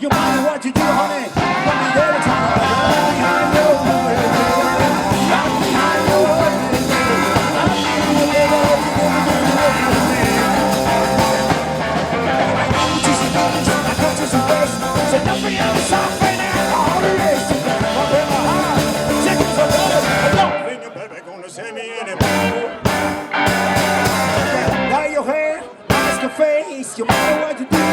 You mind what you do, honey? Don't be there to try to run behind your woman. Run behind your woman. I cut you some waste, so don't be on the soft right now. All the race, up in my heart, chickens are better. I don't think you're baby gonna send me anymore. Dye your hair, mask your face. You matter what you do,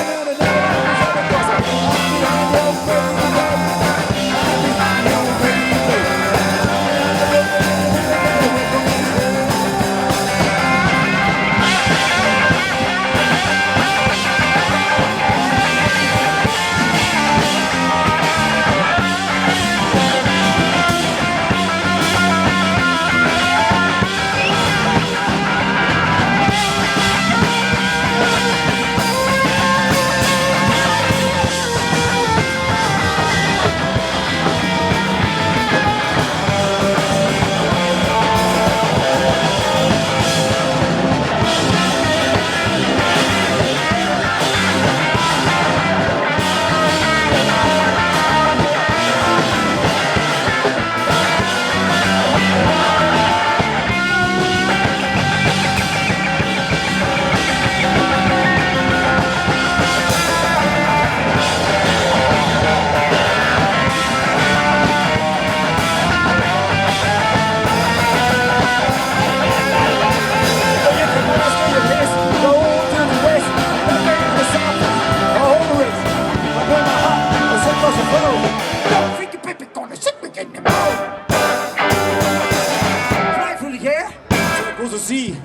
see